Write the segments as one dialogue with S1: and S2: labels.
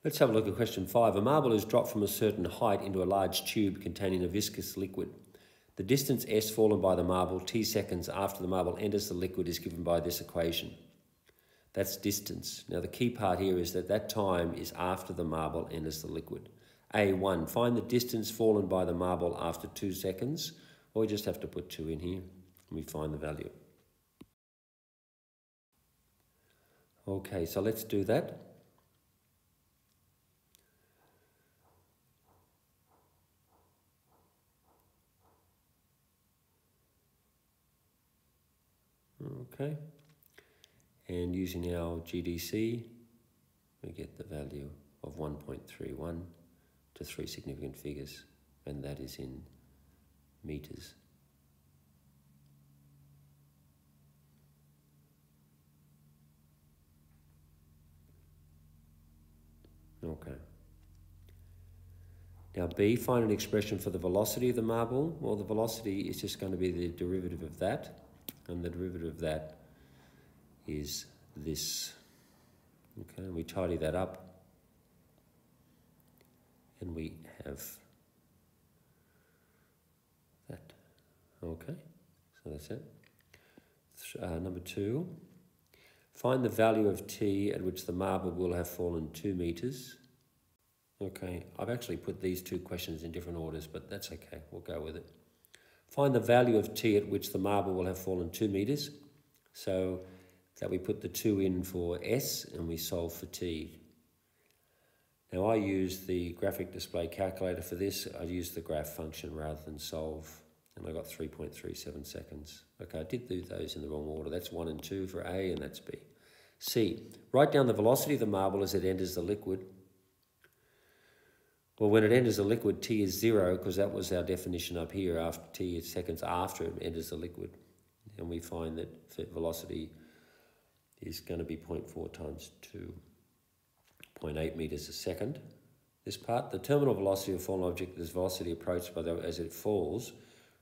S1: Let's have a look at question 5. A marble is dropped from a certain height into a large tube containing a viscous liquid. The distance s fallen by the marble t seconds after the marble enters the liquid is given by this equation. That's distance. Now the key part here is that that time is after the marble enters the liquid. A1, find the distance fallen by the marble after 2 seconds, or we just have to put 2 in here and we find the value. Okay, so let's do that. Okay, and using our GDC, we get the value of 1.31 to 3 significant figures, and that is in meters. Okay. Now B, find an expression for the velocity of the marble. Well, the velocity is just going to be the derivative of that, and the derivative of that is this. Okay, and we tidy that up, and we have that. Okay, so that's it. Number 2, find the value of t at which the marble will have fallen 2 meters. Okay, I've actually put these 2 questions in different orders, but that's okay, we'll go with it. Find the value of t at which the marble will have fallen 2 meters. So that we put the 2 in for s and we solve for t. Now I use the graphic display calculator for this. I used the graph function rather than solve, and I got 3.37 seconds. Okay, I did do those in the wrong order. That's 1 and 2 for A, and that's B. C, write down the velocity of the marble as it enters the liquid. Well, when it enters the liquid, t is 0, because that was our definition up here, after t is seconds after it enters the liquid. And we find that velocity is going to be 0.4 times 2.8 meters a second. This part, the terminal velocity of a fallen object is velocity approached by as it falls.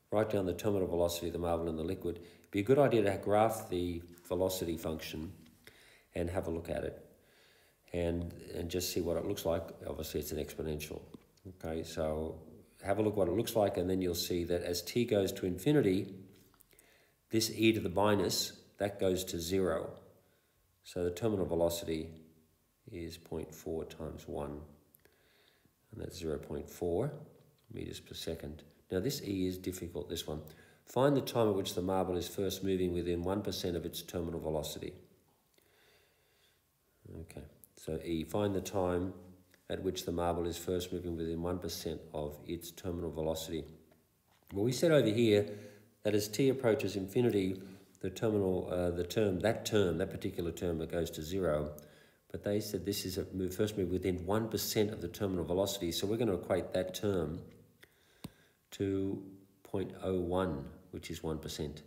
S1: Write down the terminal velocity of the marble in the liquid. It'd be a good idea to graph the velocity function and have a look at it and just see what it looks like. Obviously, it's an exponential. Okay, so have a look what it looks like, and then you'll see that as t goes to infinity, this e to the minus, that goes to 0. So the terminal velocity is 0.4 times 1, and that's 0.4 meters per second. Now this e is difficult, this one. Find the time at which the marble is first moving within 1% of its terminal velocity. Okay, so E, find the time at which the marble is first moving within 1% of its terminal velocity. Well, we said over here that as t approaches infinity, the terminal, that particular term that goes to 0, but they said this is a first move within 1% of the terminal velocity, so we're going to equate that term to 0.01, which is 1%.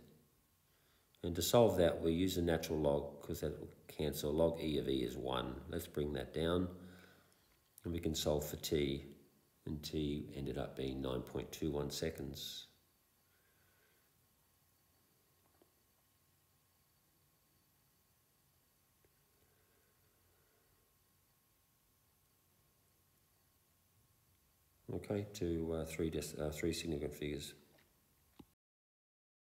S1: And to solve that, we use a natural log, because that will cancel. Log e of e is 1. Let's bring that down, and we can solve for t, and t ended up being 9.21 seconds. Okay, to 3 significant figures.